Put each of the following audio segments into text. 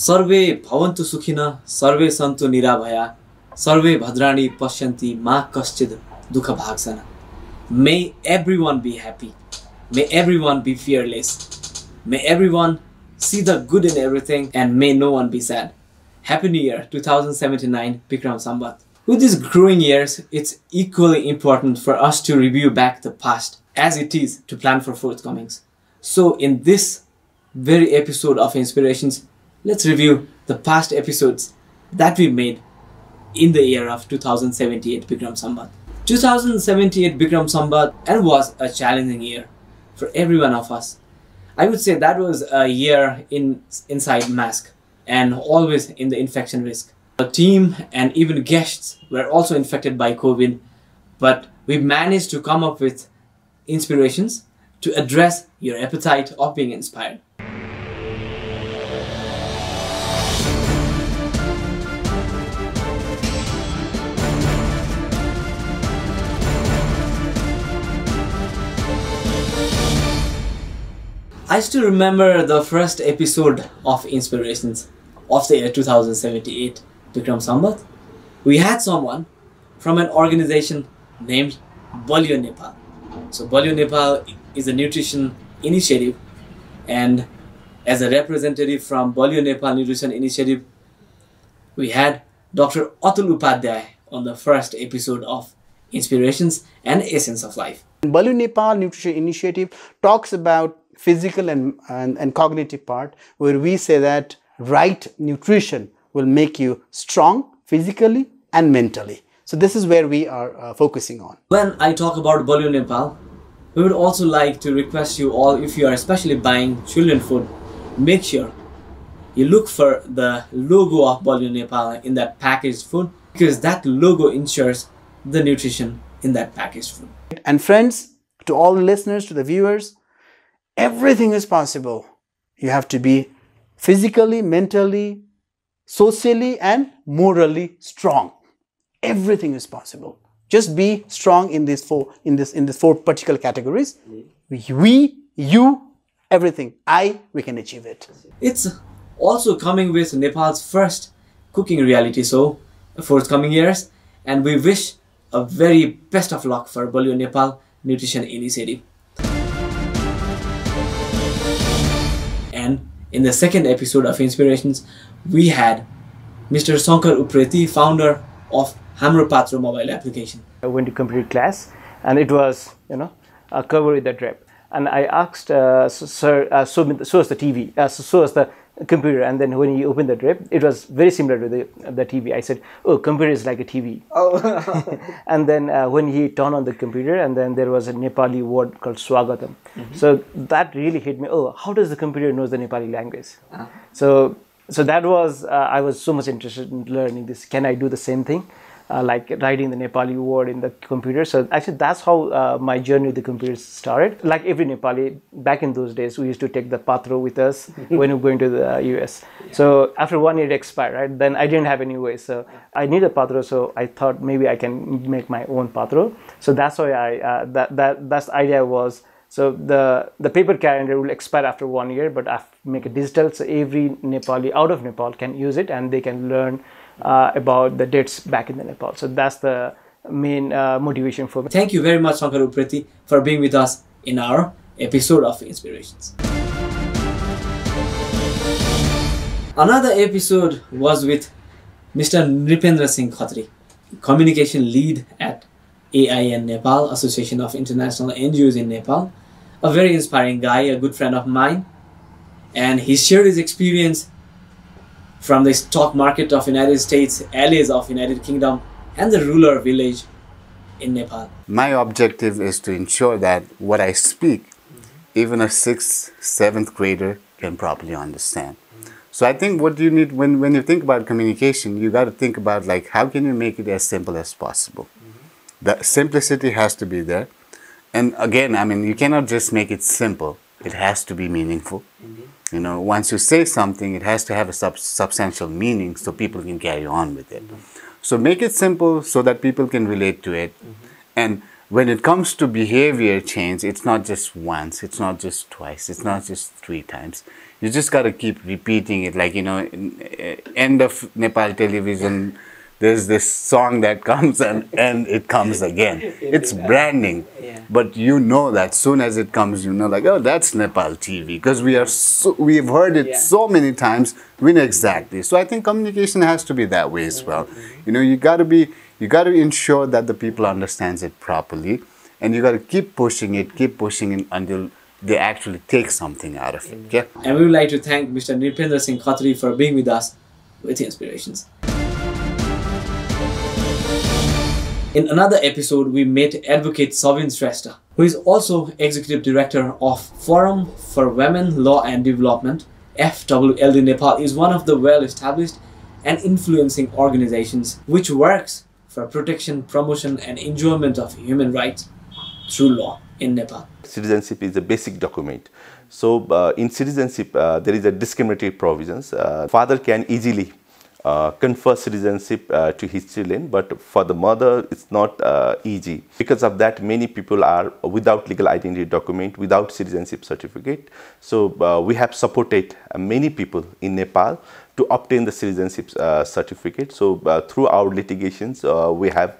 सर्वे भवन्तु सुखिनः सर्वे सन्तु निराभया सर्वे भद्राणि पश्यन्ति मा कश्चित् दुःख भाग्सन. May everyone be happy. May everyone be fearless. May everyone see the good in everything and may no one be sad. Happy New Year 2079 Bikram Sambat. With these growing years, it's equally important for us to review back the past as it is to plan for forthcomings. So in this very episode of Inspirations, let's review the past episodes that we made in the year of 2078 Bikram Sambat. 2078 Bikram Sambat and was a challenging year for every one of us. I would say that was a year inside mask and always in the infection risk. The team and even guests were also infected by COVID, but we managed to come up with inspirations to address your appetite of being inspired. I still remember the first episode of Inspirations of the year 2078 Bikram Sambat. We had someone from an organization named Baliyo Nepal. So Baliyo Nepal is a nutrition initiative, and as a representative from Baliyo Nepal Nutrition Initiative, we had Dr. Atul Upadhya on the first episode of Inspirations and Essence of Life. Baliyo Nepal Nutrition Initiative talks about physical and cognitive part, where we say that right nutrition will make you strong physically and mentally. So this is where we are focusing on. When I talk about Baliyo Nepal, we would also like to request you all, if you are especially buying children food, make sure you look for the logo of Baliyo Nepal in that packaged food, because that logo ensures the nutrition in that packaged food. And friends, to all the listeners, to the viewers, everything is possible. You have to be physically, mentally, socially and morally strong. Everything is possible. Just be strong in these four particular categories. We, you, everything. We can achieve it. It's also coming with Nepal's first cooking reality show forthcoming years, and we wish a very best of luck for Baliyo Nepal Nutrition Initiative. And in the second episode of Inspirations, we had Mr. Shankar Uprety, founder of Hamro Patro mobile application. I went to computer class and it was, a cover with the drip. And I asked, sir, show us the TV, show us the computer. And then when he opened the drip, it was very similar to the TV. I said, oh, computer is like a TV. Oh. And then when he turned on the computer, and then there was a Nepali word called Swagatam. So that really hit me. Oh, how does the computer know the Nepali language? So that was, I was so much interested in learning this. Can I do the same thing? Like writing the Nepali word in the computer. So actually that's how my journey with the computer started. Like every Nepali, back in those days, we used to take the Patro with us when we were going to the US. So after 1 year it expired, right? Then I didn't have any way. So I needed a Patro, so I thought maybe I can make my own Patro. So that's why that's the idea was. So the paper calendar will expire after 1 year, but I make it digital, so every Nepali out of Nepal can use it and they can learn about the dates back in the Nepal. So that's the main motivation for me. Thank you very much, Shankar Uprety, for being with us in our episode of Inspirations. Another episode was with Mr. Nripendra Singh Khatri, communication lead at AIN Nepal, Association of International NGOs in Nepal. A very inspiring guy, a good friend of mine, and he shared his experience from the stock market of United States, LAs of United Kingdom, and the rural village in Nepal. My objective is to ensure that what I speak, even a 6th, 7th grader can properly understand. So I think what you need, when you think about communication, you got to think about like, how can you make it as simple as possible? The simplicity has to be there. And again, I mean, you cannot just make it simple. It has to be meaningful. Once you say something, it has to have a substantial meaning so people can carry on with it. So make it simple so that people can relate to it. And when it comes to behavior change, it's not just once, it's not just twice, it's not just 3 times. You just got to keep repeating it. Like, you know, end of Nepal television, there's this song that comes and it comes again. It's branding. But you know that soon as it comes, you know, like, oh, that's Nepal TV. Because we've heard it so many times, we know exactly. So I think communication has to be that way as well. You know, you got to ensure that the people understands it properly. And you got to keep pushing it until they actually take something out of it. Okay? And we would like to thank Mr. Nripendra Singh Khatri for being with us with Inspirations. In another episode, we met Advocate Sabin Shrestha, who is also Executive Director of Forum for Women, Law and Development. FWLD Nepal is one of the well-established and influencing organizations which works for protection, promotion and enjoyment of human rights through law in Nepal. Citizenship is a basic document. So in citizenship, there is a discriminatory provisions. Father can easily confer citizenship to his children, but for the mother it's not easy. Because of that, many people are without legal identity document, without citizenship certificate. So we have supported many people in Nepal to obtain the citizenship certificate. So through our litigations, we have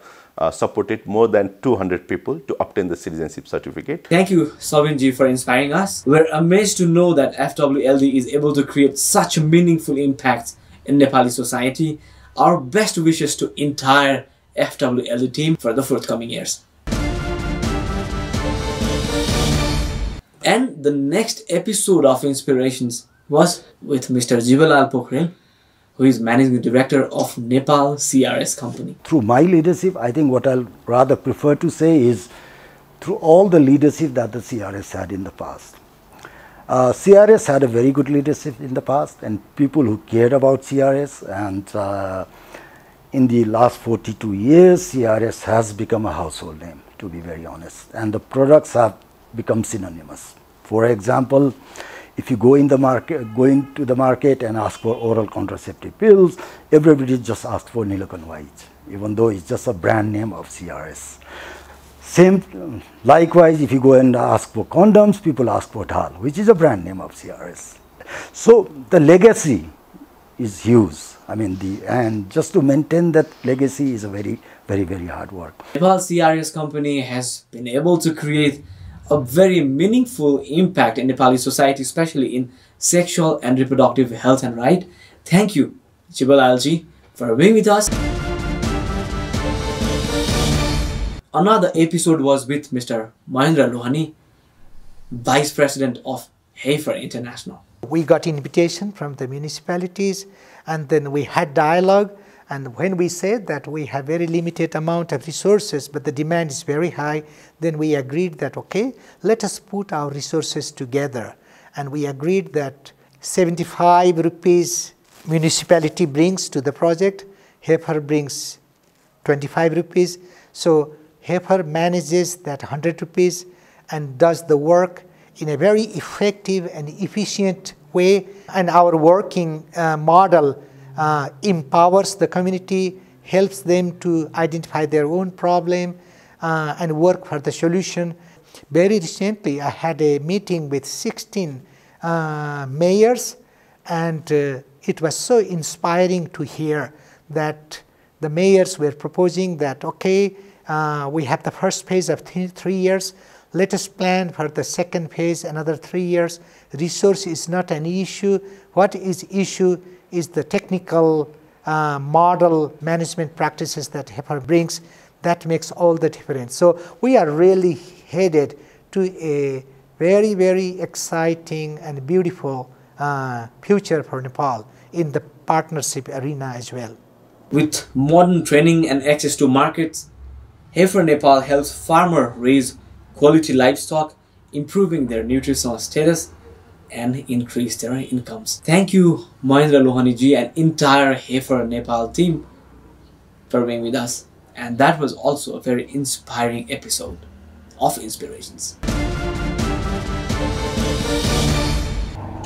supported more than 200 people to obtain the citizenship certificate. Thank you, Sabinji, for inspiring us. We're amazed to know that FWLD is able to create such a meaningful impact in Nepali society. Our best wishes to entire FWLD team for the forthcoming years. And the next episode of Inspirations was with Mr. Jiblal Pokharel, who is Managing Director of Nepal CRS Company. Through my leadership, I think what I'll rather prefer to say is through all the leadership that the CRS had in the past. CRS had a very good leadership in the past and people who cared about CRS, and in the last 42 years, CRS has become a household name, to be very honest, and the products have become synonymous. For example, if you go into the market and ask for oral contraceptive pills, everybody just asks for Nilocan White, even though it's just a brand name of CRS. Same, likewise, if you go and ask for condoms, people ask for Dhal, which is a brand name of CRS. So the legacy is huge. I mean, and just to maintain that legacy is a very, very, very hard work. Nepal CRS Company has been able to create a very meaningful impact in Nepali society, especially in sexual and reproductive health and right. Thank you, Jiblal, for being with us. Another episode was with Mr. Mahendra Lohani, Vice President of Heifer International. We got invitation from the municipalities and then we had dialogue, and when we said that we have very limited amount of resources but the demand is very high, then we agreed that okay, let us put our resources together, and we agreed that 75 rupees municipality brings to the project, Heifer brings 25 rupees. So Heifer manages that 100 rupees and does the work in a very effective and efficient way, and our working model empowers the community, helps them to identify their own problem and work for the solution. Very recently, I had a meeting with 16 mayors, and it was so inspiring to hear that the mayors were proposing that, okay, we have the first phase of 3 years, let us plan for the second phase, another 3 years. Resource is not an issue. What is issue is the technical model management practices that Heifer brings. That makes all the difference. So we are really headed to a very, very exciting and beautiful future for Nepal in the partnership arena as well. With modern training and access to markets, Heifer Nepal helps farmers raise quality livestock, improving their nutritional status and increase their incomes. Thank you, Mahendra Lohani ji and entire Heifer Nepal team for being with us. And that was also a very inspiring episode of Inspirations.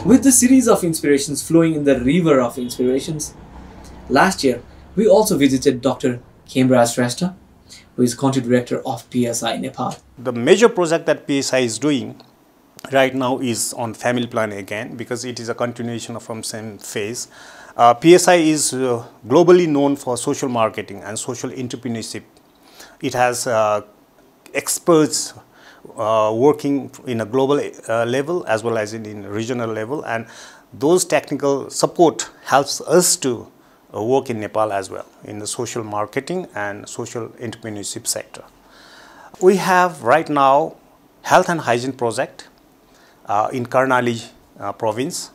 With the series of inspirations flowing in the river of inspirations, last year we also visited Dr. Shrestha, who is country director of PSI Nepal. The major project that PSI is doing right now is on family planning again, because it is a continuation from same phase. PSI is globally known for social marketing and social entrepreneurship. It has experts working in a global level as well as in regional level, and those technical support helps us to work in Nepal as well in the social marketing and social entrepreneurship sector. We have right now health and hygiene project in Karnali province.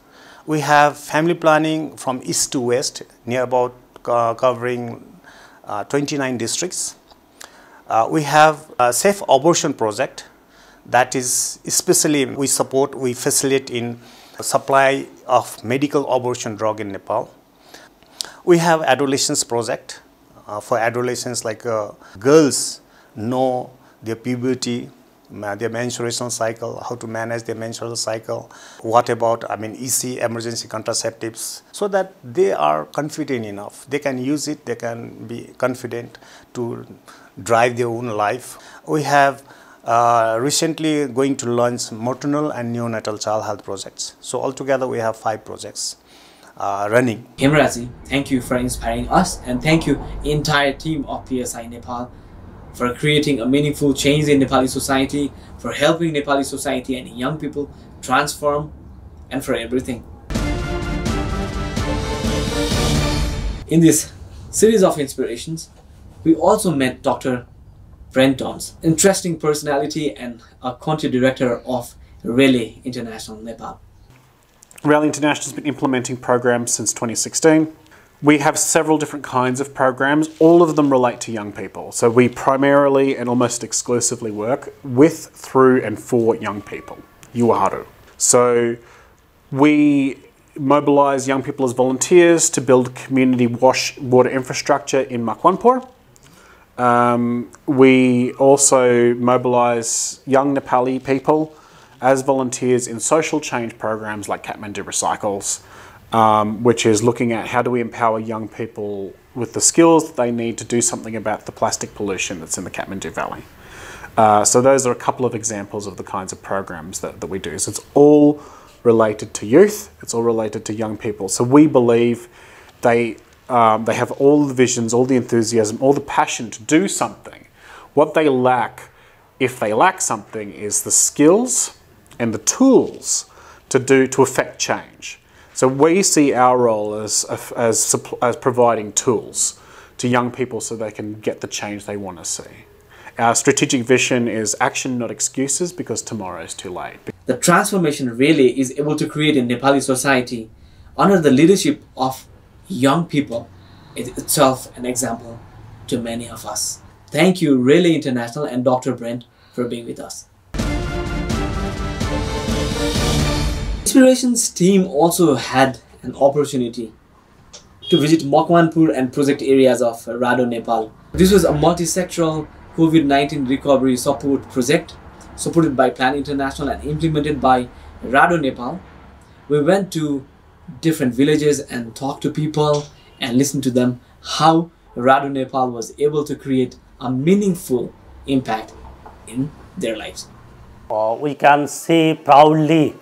We have family planning from east to west, near about covering 29 districts. We have a safe abortion project that is especially we facilitate in supply of medical abortion drug in Nepal. We have adolescence project for adolescents, like girls know their puberty, their menstruation cycle, how to manage their menstrual cycle, what about EC, emergency contraceptives, so that they are confident enough. They can use it, they can be confident to drive their own life. We have recently going to launch maternal and neonatal child health projects. So altogether we have 5 projects running. Hemraji, thank you for inspiring us, and thank you entire team of PSI Nepal for creating a meaningful change in Nepali society, for helping Nepali society and young people transform, and for everything. In this series of inspirations, we also met Dr. Brenton's interesting personality and a country director of RADO International Nepal. RADO International has been implementing programs since 2016. We have several different kinds of programs. All of them relate to young people. So we primarily and almost exclusively work with, through and for young people, Yuaharu. So we mobilize young people as volunteers to build community water infrastructure in Makwanpur. We also mobilize young Nepali people as volunteers in social change programs like Kathmandu Recycles, which is looking at how do we empower young people with the skills that they need to do something about the plastic pollution that's in the Kathmandu Valley. So those are a couple of examples of the kinds of programs that we do. So it's all related to youth, it's all related to young people. So we believe they have all the visions, all the enthusiasm, all the passion to do something. What they lack, if they lack something, is the skills and the tools to affect change. So we see our role as providing tools to young people so they can get the change they want to see. Our strategic vision is action, not excuses, because tomorrow is too late. The transformation really is able to create in Nepali society under the leadership of young people is itself an example to many of us. Thank you, RADO International and Dr. Brent, for being with us. Inspirations team also had an opportunity to visit Makwanpur and project areas of RADO Nepal. This was a multi-sectoral COVID-19 recovery support project supported by Plan International and implemented by RADO Nepal. We went to different villages and talked to people and listened to them how RADO Nepal was able to create a meaningful impact in their lives. We can say proudly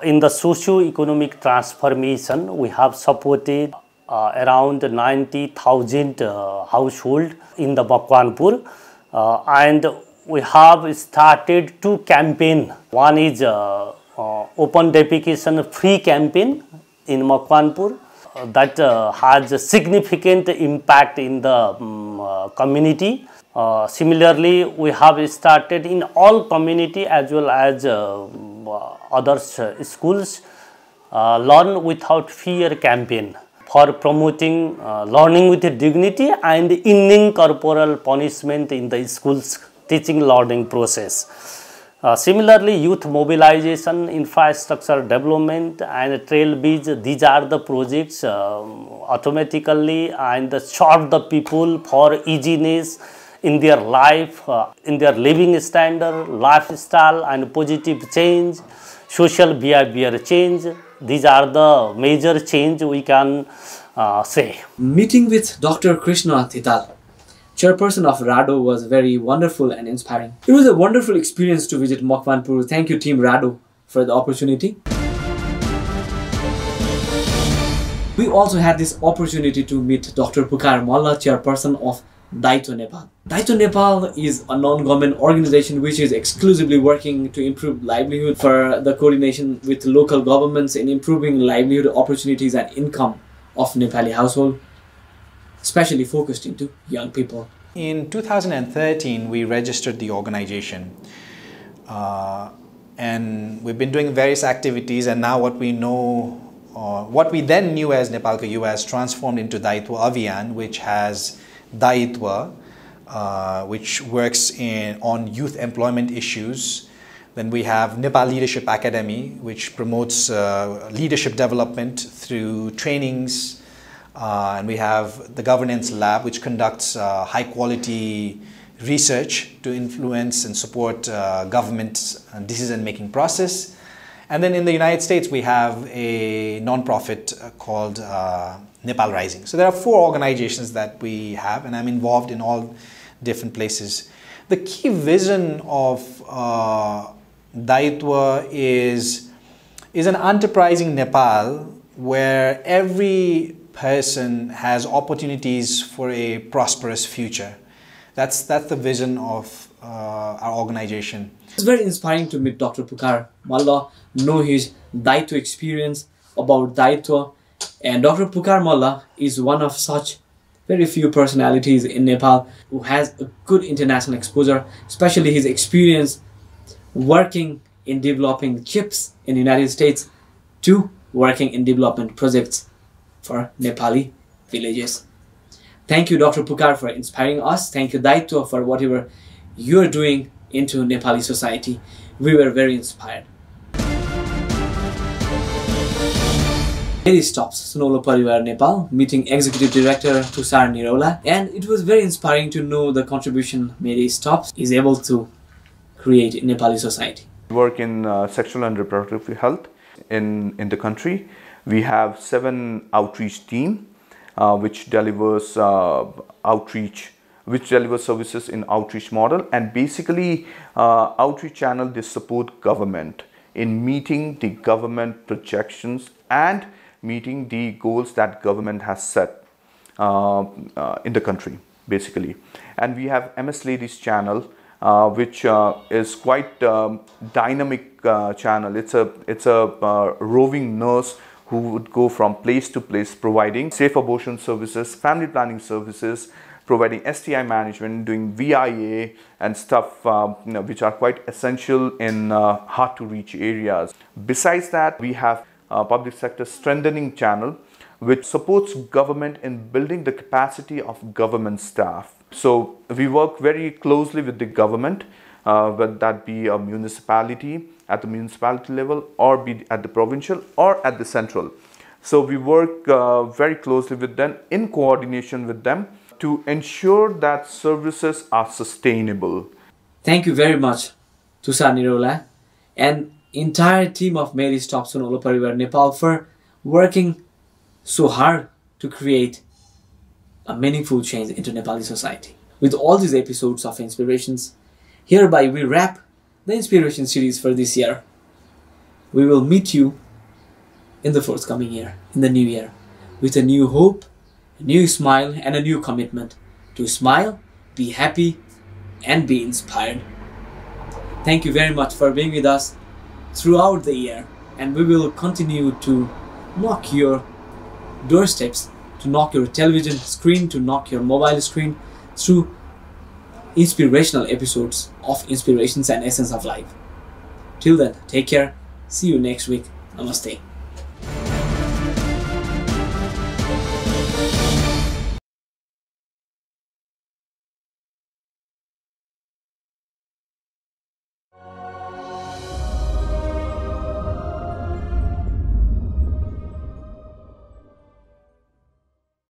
in the socio-economic transformation, we have supported around 90,000 households in the Makwanpur, and we have started 2 campaigns. One is open defecation free campaign in Makwanpur that has a significant impact in the community. Similarly, we have started in all community as well as other schools Learn Without Fear campaign for promoting learning with dignity and ending corporal punishment in the schools teaching learning process. Similarly, youth mobilization, infrastructure development and trailways, these are the projects automatically and serve the people for easiness in their life, in their living standard, lifestyle and positive change, social behavior change. These are the major change we can say. Meeting with Dr. Krishna Dhital, chairperson of RADO, was very wonderful and inspiring. It was a wonderful experience to visit Mokwanpur. Thank you, Team RADO, for the opportunity. We also had this opportunity to meet Dr. Pukar, Malla, chairperson of Dayitwo Nepal. Dayitwo Nepal is a non-government organization which is exclusively working to improve livelihood for the coordination with local governments in improving livelihood opportunities and income of Nepali household, especially focused into young people. In 2013, we registered the organization and we've been doing various activities, and now what we know, what we then knew as Nepal Ka Yuva has transformed into Dayitwo Abhiyan, which has Dayitwo, which works on youth employment issues. Then we have Nepal Leadership Academy, which promotes leadership development through trainings. And we have the Governance Lab, which conducts high quality research to influence and support government's decision-making process. And then in the United States, we have a non-profit called Nepal Rising. So there are 4 organizations that we have, and I'm involved in all different places. The key vision of Dayitwo is an enterprising Nepal where every person has opportunities for a prosperous future. That's the vision of our organization. It's very inspiring to meet Dr. Pukar Malla, know his Dayitwo experience about Dayitwo. And Dr. Pukar Malla is one of such very few personalities in Nepal who has a good international exposure, especially his experience working in developing chips in the United States to working in development projects for Nepali villages. Thank you, Dr. Pukar, for inspiring us. Thank you, Dayitwo, for whatever you're doing into Nepali society. We were very inspired. Mary stops Sunolo Parivar Nepal, meeting Executive Director Tushar Nirola, and it was very inspiring to know the contribution Mary Stops is able to create in Nepali society. We work in sexual and reproductive health in the country. We have 7 outreach team which delivers services in outreach model, and basically outreach channel, they support government in meeting the government projections and meeting the goals that government has set in the country basically. And we have MS Ladies channel which is quite dynamic channel. It's a roving nurse who would go from place to place providing safe abortion services, family planning services, providing STI management, doing VIA and stuff which are quite essential in hard to reach areas. Besides that, we have public sector strengthening channel which supports government in building the capacity of government staff. So we work very closely with the government, whether that be a municipality at the municipality level or be at the provincial or at the central. So we work very closely with them in coordination with them to ensure that services are sustainable. Thank you very much, Tushar Nirola and entire team of Mary Stops Sunolo Parivar Nepal for working so hard to create a meaningful change into Nepali society. With all these episodes of Inspirations, hereby we wrap the Inspiration series for this year. We will meet you in the forthcoming year, in the new year, with a new hope, a new smile and a new commitment to smile, be happy and be inspired. Thank you very much for being with us throughout the year, and we will continue to knock your doorsteps, to knock your television screen, to knock your mobile screen through inspirational episodes of Inspirations and Essence of Life. Till then, take care. See you next week. Namaste.